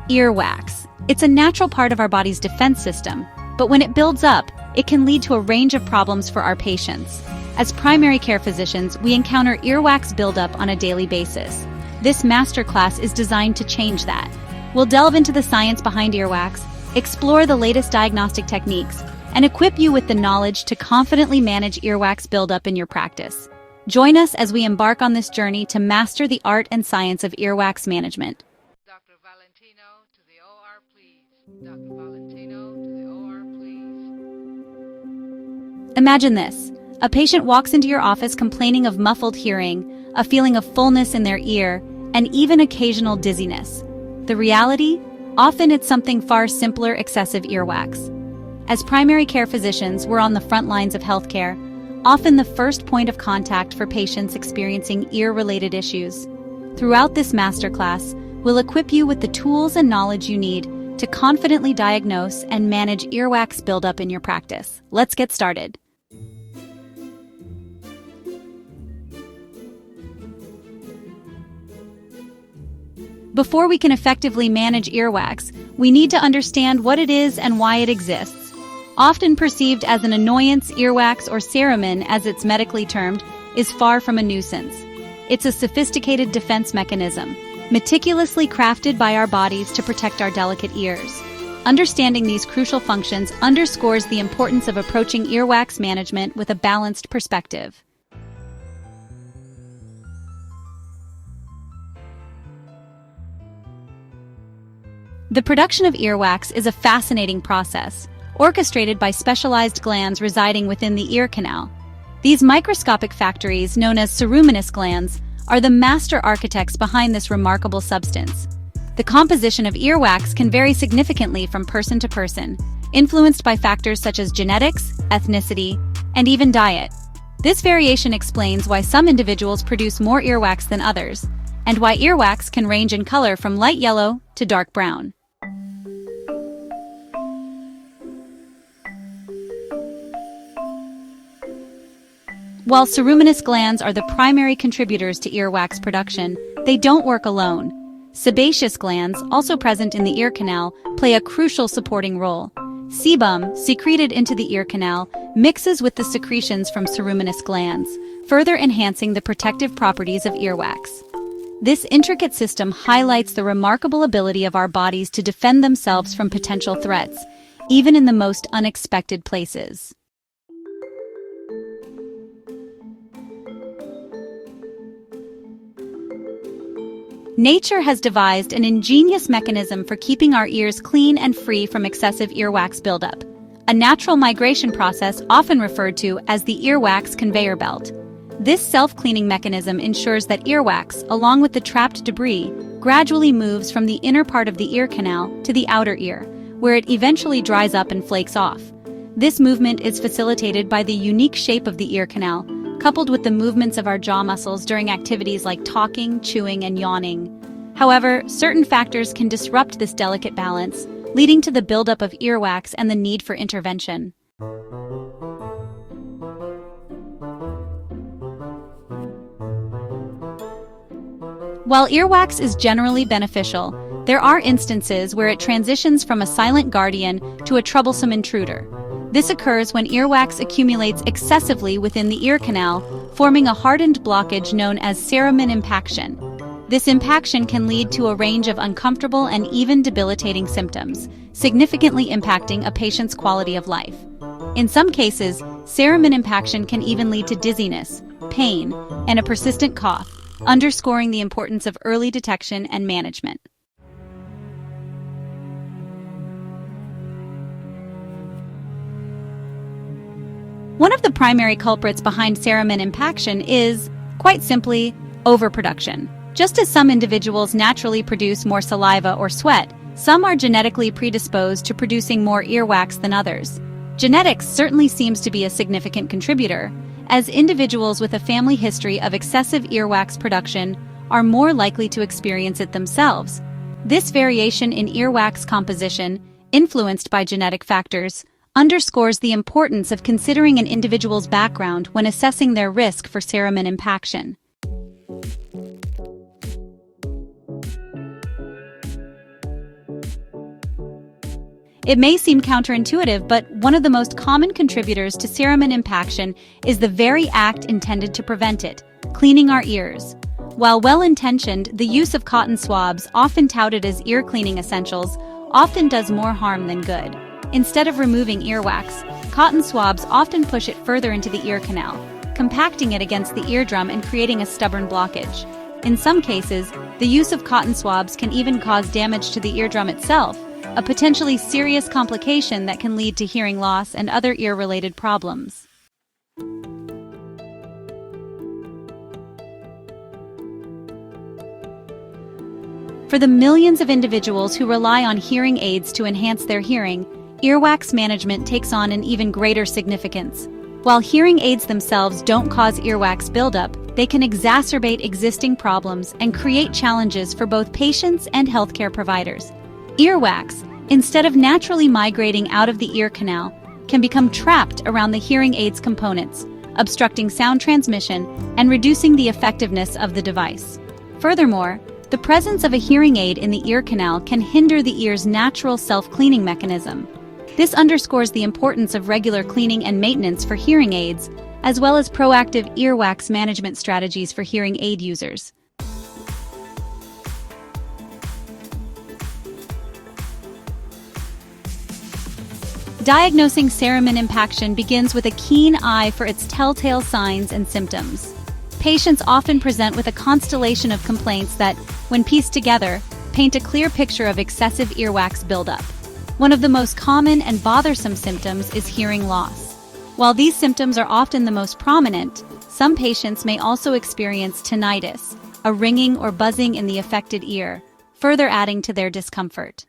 Earwax. It's a natural part of our body's defense system, but when it builds up, it can lead to a range of problems for our patients. As primary care physicians, we encounter earwax buildup on a daily basis. This masterclass is designed to change that. We'll delve into the science behind earwax, explore the latest diagnostic techniques, and equip you with the knowledge to confidently manage earwax buildup in your practice. Join us as we embark on this journey to master the art and science of earwax management. Dr. Valentino to the OR, please. Dr. Valentino to the OR, please. Imagine this. A patient walks into your office complaining of muffled hearing, a feeling of fullness in their ear, and even occasional dizziness. The reality? Often it's something far simpler: excessive earwax. As primary care physicians, we're on the front lines of healthcare, often the first point of contact for patients experiencing ear-related issues. Throughout this masterclass, we'll equip you with the tools and knowledge you need to confidently diagnose and manage earwax buildup in your practice. Let's get started. Before we can effectively manage earwax, we need to understand what it is and why it exists. Often perceived as an annoyance, earwax, or cerumen, as it's medically termed, is far from a nuisance. It's a sophisticated defense mechanism, meticulously crafted by our bodies to protect our delicate ears. Understanding these crucial functions underscores the importance of approaching earwax management with a balanced perspective. The production of earwax is a fascinating process, orchestrated by specialized glands residing within the ear canal. These microscopic factories, known as ceruminous glands, are the master architects behind this remarkable substance. The composition of earwax can vary significantly from person to person, influenced by factors such as genetics, ethnicity, and even diet. This variation explains why some individuals produce more earwax than others, and why earwax can range in color from light yellow to dark brown. While ceruminous glands are the primary contributors to earwax production, they don't work alone. Sebaceous glands, also present in the ear canal, play a crucial supporting role. Sebum, secreted into the ear canal, mixes with the secretions from ceruminous glands, further enhancing the protective properties of earwax. This intricate system highlights the remarkable ability of our bodies to defend themselves from potential threats, even in the most unexpected places. Nature has devised an ingenious mechanism for keeping our ears clean and free from excessive earwax buildup, a natural migration process often referred to as the earwax conveyor belt. This self-cleaning mechanism ensures that earwax, along with the trapped debris, gradually moves from the inner part of the ear canal to the outer ear, where it eventually dries up and flakes off. This movement is facilitated by the unique shape of the ear canal, coupled with the movements of our jaw muscles during activities like talking, chewing, and yawning. However, certain factors can disrupt this delicate balance, leading to the buildup of earwax and the need for intervention. While earwax is generally beneficial, there are instances where it transitions from a silent guardian to a troublesome intruder. This occurs when earwax accumulates excessively within the ear canal, forming a hardened blockage known as cerumen impaction. This impaction can lead to a range of uncomfortable and even debilitating symptoms, significantly impacting a patient's quality of life. In some cases, cerumen impaction can even lead to dizziness, pain, and a persistent cough, underscoring the importance of early detection and management. One of the primary culprits behind cerumen impaction is, quite simply, overproduction. Just as some individuals naturally produce more saliva or sweat, some are genetically predisposed to producing more earwax than others. Genetics certainly seems to be a significant contributor, as individuals with a family history of excessive earwax production are more likely to experience it themselves. This variation in earwax composition, influenced by genetic factors, underscores the importance of considering an individual's background when assessing their risk for cerumen impaction. It may seem counterintuitive, but one of the most common contributors to cerumen impaction is the very act intended to prevent it: cleaning our ears. While well-intentioned, the use of cotton swabs, often touted as ear cleaning essentials, often does more harm than good. Instead of removing earwax, cotton swabs often push it further into the ear canal, compacting it against the eardrum and creating a stubborn blockage. In some cases, the use of cotton swabs can even cause damage to the eardrum itself, a potentially serious complication that can lead to hearing loss and other ear-related problems. For the millions of individuals who rely on hearing aids to enhance their hearing, earwax management takes on an even greater significance. While hearing aids themselves don't cause earwax buildup, they can exacerbate existing problems and create challenges for both patients and healthcare providers. Earwax, instead of naturally migrating out of the ear canal, can become trapped around the hearing aid's components, obstructing sound transmission and reducing the effectiveness of the device. Furthermore, the presence of a hearing aid in the ear canal can hinder the ear's natural self-cleaning mechanism. This underscores the importance of regular cleaning and maintenance for hearing aids, as well as proactive earwax management strategies for hearing aid users. Diagnosing cerumen impaction begins with a keen eye for its telltale signs and symptoms. Patients often present with a constellation of complaints that, when pieced together, paint a clear picture of excessive earwax buildup. One of the most common and bothersome symptoms is hearing loss. While these symptoms are often the most prominent, some patients may also experience tinnitus, a ringing or buzzing in the affected ear, further adding to their discomfort.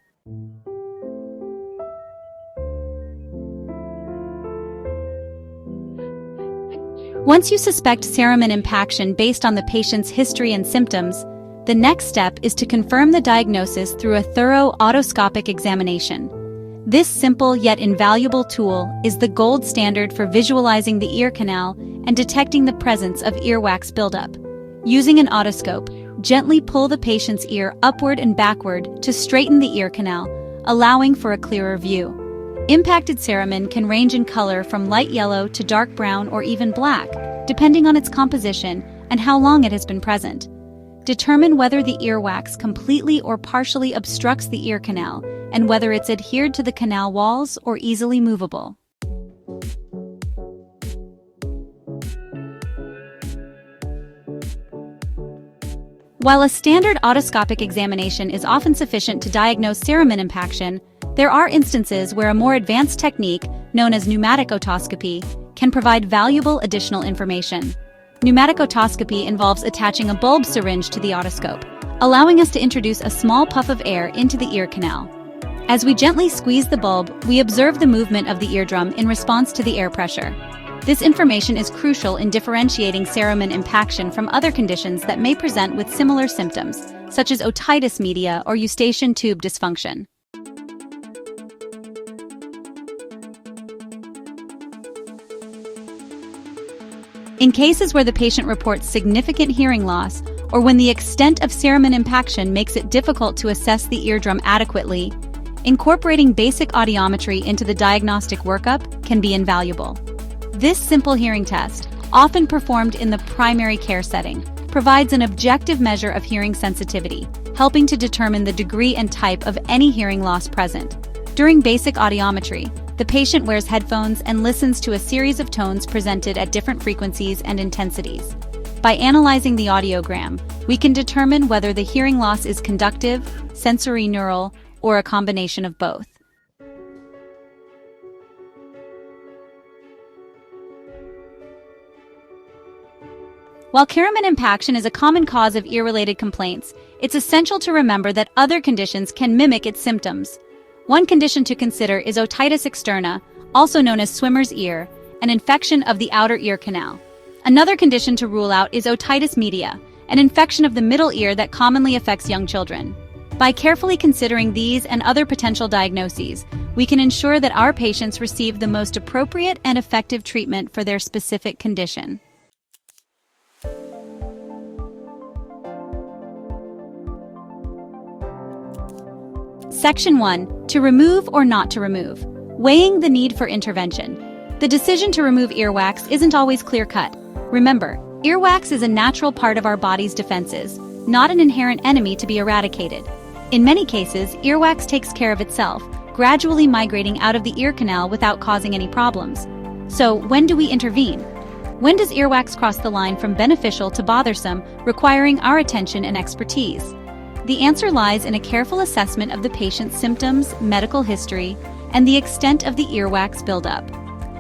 Once you suspect cerumen impaction based on the patient's history and symptoms, the next step is to confirm the diagnosis through a thorough otoscopic examination. This simple yet invaluable tool is the gold standard for visualizing the ear canal and detecting the presence of earwax buildup. Using an otoscope, gently pull the patient's ear upward and backward to straighten the ear canal, allowing for a clearer view. Impacted cerumen can range in color from light yellow to dark brown or even black, depending on its composition and how long it has been present. Determine whether the earwax completely or partially obstructs the ear canal and whether it's adhered to the canal walls or easily movable. While a standard otoscopic examination is often sufficient to diagnose cerumen impaction, there are instances where a more advanced technique, known as pneumatic otoscopy, can provide valuable additional information. Pneumatic otoscopy involves attaching a bulb syringe to the otoscope, allowing us to introduce a small puff of air into the ear canal. As we gently squeeze the bulb, we observe the movement of the eardrum in response to the air pressure. This information is crucial in differentiating cerumen impaction from other conditions that may present with similar symptoms, such as otitis media or eustachian tube dysfunction. In cases where the patient reports significant hearing loss, or when the extent of cerumen impaction makes it difficult to assess the eardrum adequately, incorporating basic audiometry into the diagnostic workup can be invaluable. This simple hearing test, often performed in the primary care setting, provides an objective measure of hearing sensitivity, helping to determine the degree and type of any hearing loss present. During basic audiometry, the patient wears headphones and listens to a series of tones presented at different frequencies and intensities. By analyzing the audiogram, we can determine whether the hearing loss is conductive, sensorineural, or a combination of both. While cerumen impaction is a common cause of ear-related complaints, it's essential to remember that other conditions can mimic its symptoms. One condition to consider is otitis externa, also known as swimmer's ear, an infection of the outer ear canal. Another condition to rule out is otitis media, an infection of the middle ear that commonly affects young children. By carefully considering these and other potential diagnoses, we can ensure that our patients receive the most appropriate and effective treatment for their specific condition. Section 1. To remove or not to remove. Weighing the need for intervention. The decision to remove earwax isn't always clear-cut. Remember, earwax is a natural part of our body's defenses, not an inherent enemy to be eradicated. In many cases, earwax takes care of itself, gradually migrating out of the ear canal without causing any problems. So, when do we intervene? When does earwax cross the line from beneficial to bothersome, requiring our attention and expertise? The answer lies in a careful assessment of the patient's symptoms, medical history, and the extent of the earwax buildup.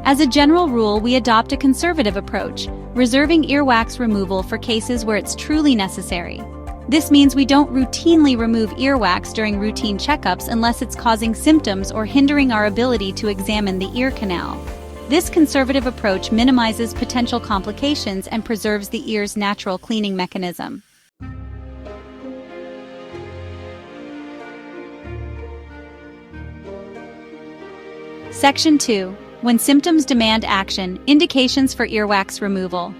As a general rule, we adopt a conservative approach, reserving earwax removal for cases where it's truly necessary. This means we don't routinely remove earwax during routine checkups unless it's causing symptoms or hindering our ability to examine the ear canal. This conservative approach minimizes potential complications and preserves the ear's natural cleaning mechanism. Section 2. When symptoms demand action, indications for earwax removal.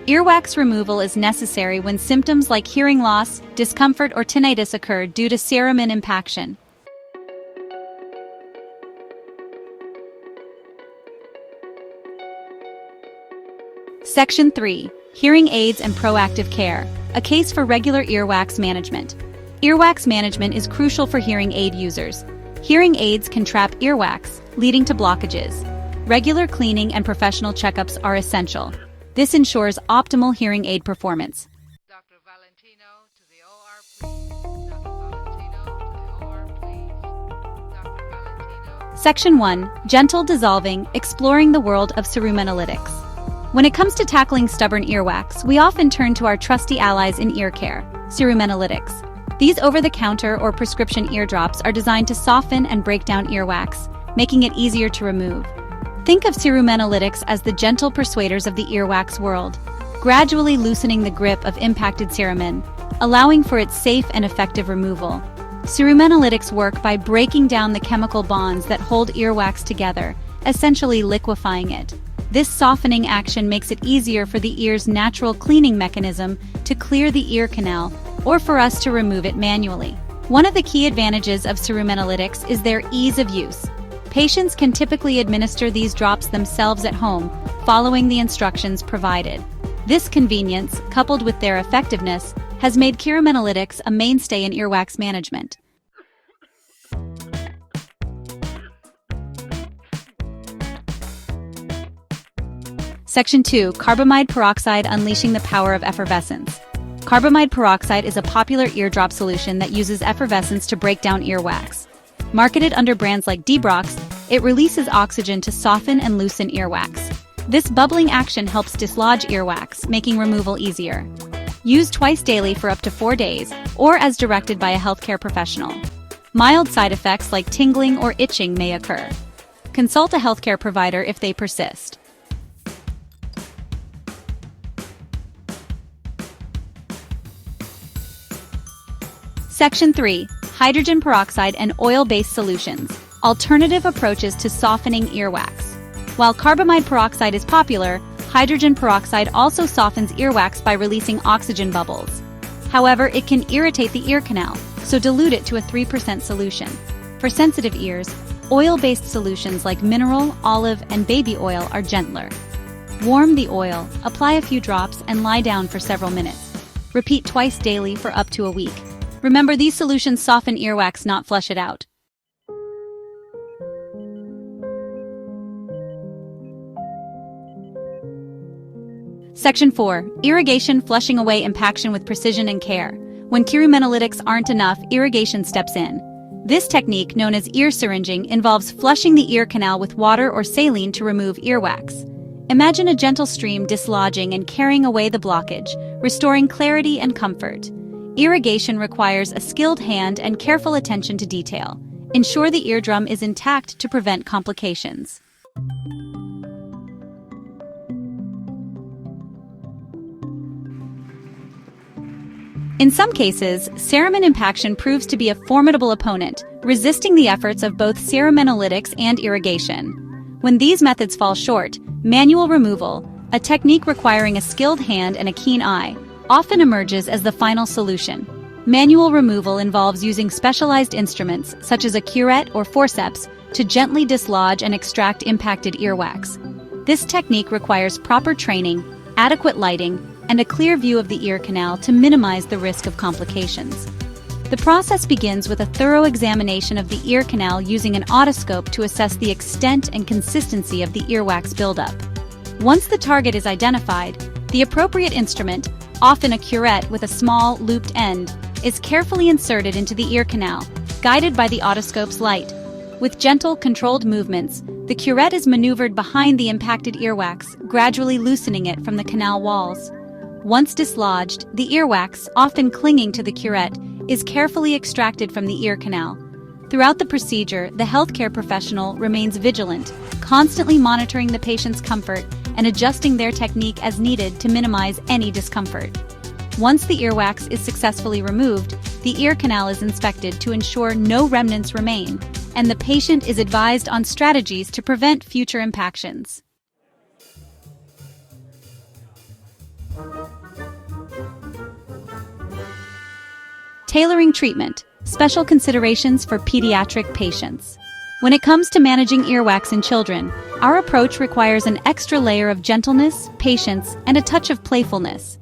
Earwax removal is necessary when symptoms like hearing loss, discomfort, or tinnitus occur due to cerumen impaction. Section 3. Hearing aids and proactive care. A case for regular earwax management. Earwax management is crucial for hearing aid users. Hearing aids can trap earwax, leading to blockages. Regular cleaning and professional checkups are essential. This ensures optimal hearing aid performance. Dr. Valentino to the OR, please. Dr. Valentino to the OR, please. Dr. Valentino. Section 1. Gentle dissolving, exploring the world of cerumen. When it comes to tackling stubborn earwax, we often turn to our trusty allies in ear care, cerumen. These over-the-counter or prescription eardrops are designed to soften and break down earwax, making it easier to remove. Think of cerumen as the gentle persuaders of the earwax world, gradually loosening the grip of impacted cerumen, allowing for its safe and effective removal. Cerumen work by breaking down the chemical bonds that hold earwax together, essentially liquefying it. This softening action makes it easier for the ear's natural cleaning mechanism to clear the ear canal, or for us to remove it manually. One of the key advantages of cerumen is their ease of use. Patients can typically administer these drops themselves at home, following the instructions provided. This convenience, coupled with their effectiveness, has made cerumen a mainstay in earwax management. Section 2. Carbamide peroxide unleashing the power of effervescence. Carbamide peroxide is a popular eardrop solution that uses effervescence to break down earwax. Marketed under brands like Debrox, it releases oxygen to soften and loosen earwax. This bubbling action helps dislodge earwax, making removal easier. Use twice daily for up to 4 days, or as directed by a healthcare professional. Mild side effects like tingling or itching may occur. Consult a healthcare provider if they persist. Section 3. Hydrogen peroxide and oil-based solutions. Alternative approaches to softening earwax. While carbamide peroxide is popular, hydrogen peroxide also softens earwax by releasing oxygen bubbles. However, it can irritate the ear canal, so dilute it to a 3% solution. For sensitive ears, oil-based solutions like mineral, olive, and baby oil are gentler. Warm the oil, apply a few drops, and lie down for several minutes. Repeat twice daily for up to a week. Remember, these solutions soften earwax, not flush it out. Section 4. Irrigation, flushing away impaction with precision and care. When cerumen aren't enough, irrigation steps in. This technique, known as ear syringing, involves flushing the ear canal with water or saline to remove earwax. Imagine a gentle stream dislodging and carrying away the blockage, restoring clarity and comfort. Irrigation requires a skilled hand and careful attention to detail. Ensure the eardrum is intact to prevent complications. In some cases, cerumen impaction proves to be a formidable opponent, resisting the efforts of both cerumen and irrigation. When these methods fall short, manual removal, a technique requiring a skilled hand and a keen eye, often emerges as the final solution. Manual removal involves using specialized instruments, such as a curette or forceps, to gently dislodge and extract impacted earwax. This technique requires proper training, adequate lighting, and a clear view of the ear canal to minimize the risk of complications. The process begins with a thorough examination of the ear canal using an otoscope to assess the extent and consistency of the earwax buildup. Once the target is identified, the appropriate instrument, often a curette with a small, looped end, is carefully inserted into the ear canal, guided by the otoscope's light. With gentle, controlled movements, the curette is maneuvered behind the impacted earwax, gradually loosening it from the canal walls. Once dislodged, the earwax, often clinging to the curette, is carefully extracted from the ear canal. Throughout the procedure, the healthcare professional remains vigilant, constantly monitoring the patient's comfort and adjusting their technique as needed to minimize any discomfort. Once the earwax is successfully removed, the ear canal is inspected to ensure no remnants remain, and the patient is advised on strategies to prevent future impactions. Tailoring treatment, special considerations for pediatric patients. When it comes to managing earwax in children, our approach requires an extra layer of gentleness, patience, and a touch of playfulness.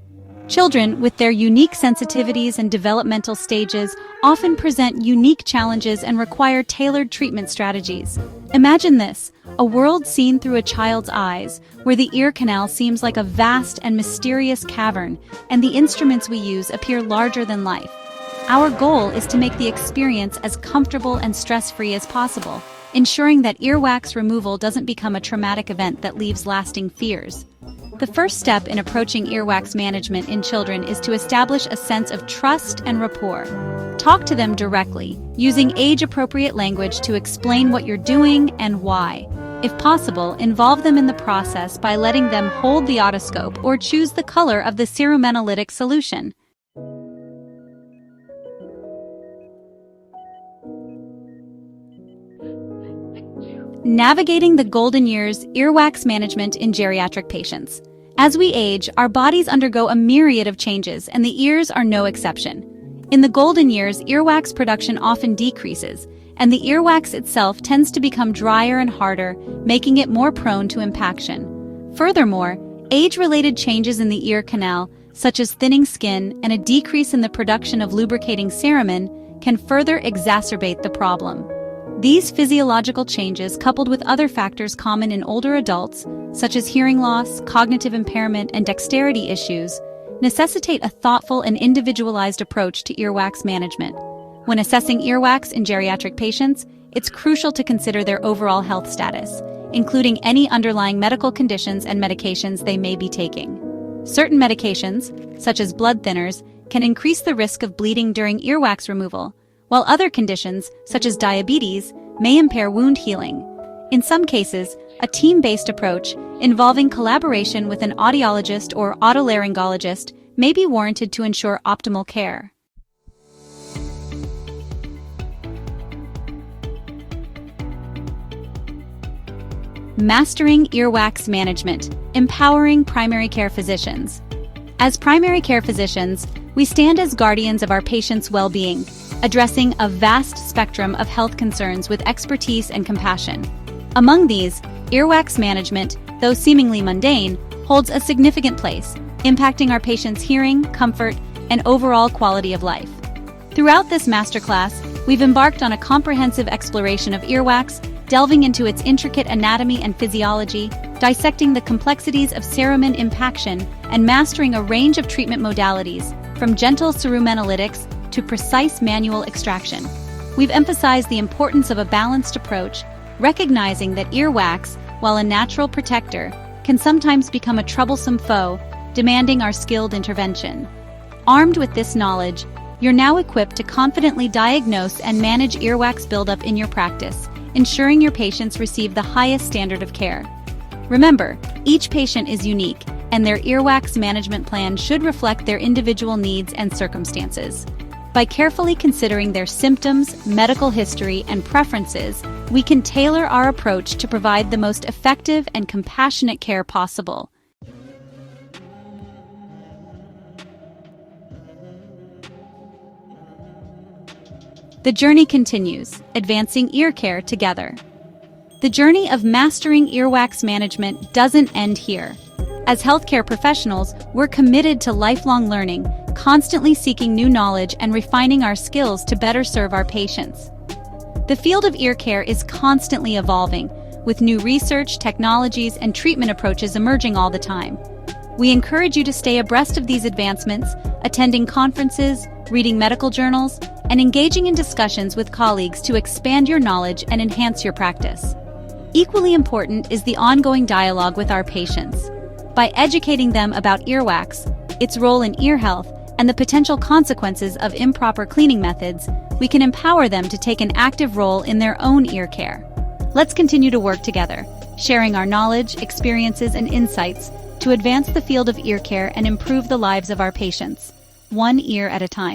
Children, with their unique sensitivities and developmental stages, often present unique challenges and require tailored treatment strategies. Imagine this, a world seen through a child's eyes, where the ear canal seems like a vast and mysterious cavern, and the instruments we use appear larger than life. Our goal is to make the experience as comfortable and stress-free as possible, ensuring that earwax removal doesn't become a traumatic event that leaves lasting fears. The first step in approaching earwax management in children is to establish a sense of trust and rapport. Talk to them directly, using age-appropriate language to explain what you're doing and why. If possible, involve them in the process by letting them hold the otoscope or choose the color of the cerumen solution. Navigating the golden years, earwax management in geriatric patients. As we age, our bodies undergo a myriad of changes, and the ears are no exception. In the golden years, earwax production often decreases, and the earwax itself tends to become drier and harder, making it more prone to impaction. Furthermore, age-related changes in the ear canal, such as thinning skin and a decrease in the production of lubricating cerumen, can further exacerbate the problem. These physiological changes, coupled with other factors common in older adults, such as hearing loss, cognitive impairment, and dexterity issues, necessitate a thoughtful and individualized approach to earwax management. When assessing earwax in geriatric patients, it's crucial to consider their overall health status, including any underlying medical conditions and medications they may be taking. Certain medications, such as blood thinners, can increase the risk of bleeding during earwax removal, while other conditions, such as diabetes, may impair wound healing. In some cases, a team-based approach involving collaboration with an audiologist or otolaryngologist may be warranted to ensure optimal care. Mastering earwax management, empowering primary care physicians. As primary care physicians, we stand as guardians of our patients' well-being, addressing a vast spectrum of health concerns with expertise and compassion. Among these, earwax management, though seemingly mundane, holds a significant place, impacting our patients' hearing, comfort, and overall quality of life. Throughout this masterclass, we've embarked on a comprehensive exploration of earwax, delving into its intricate anatomy and physiology, dissecting the complexities of cerumen impaction, and mastering a range of treatment modalities, from gentle cerumenalytics to precise manual extraction. We've emphasized the importance of a balanced approach, recognizing that earwax, while a natural protector, can sometimes become a troublesome foe, demanding our skilled intervention. Armed with this knowledge, you're now equipped to confidently diagnose and manage earwax buildup in your practice, ensuring your patients receive the highest standard of care. Remember, each patient is unique, and their earwax management plan should reflect their individual needs and circumstances. By carefully considering their symptoms, medical history, and preferences, we can tailor our approach to provide the most effective and compassionate care possible. The journey continues, advancing ear care together. The journey of mastering earwax management doesn't end here. As healthcare professionals, we're committed to lifelong learning, constantly seeking new knowledge and refining our skills to better serve our patients. The field of ear care is constantly evolving, with new research, technologies, and treatment approaches emerging all the time. We encourage you to stay abreast of these advancements, attending conferences, reading medical journals, and engaging in discussions with colleagues to expand your knowledge and enhance your practice. Equally important is the ongoing dialogue with our patients. By educating them about earwax, its role in ear health, and the potential consequences of improper cleaning methods, we can empower them to take an active role in their own ear care. Let's continue to work together, sharing our knowledge, experiences, and insights to advance the field of ear care and improve the lives of our patients, one ear at a time.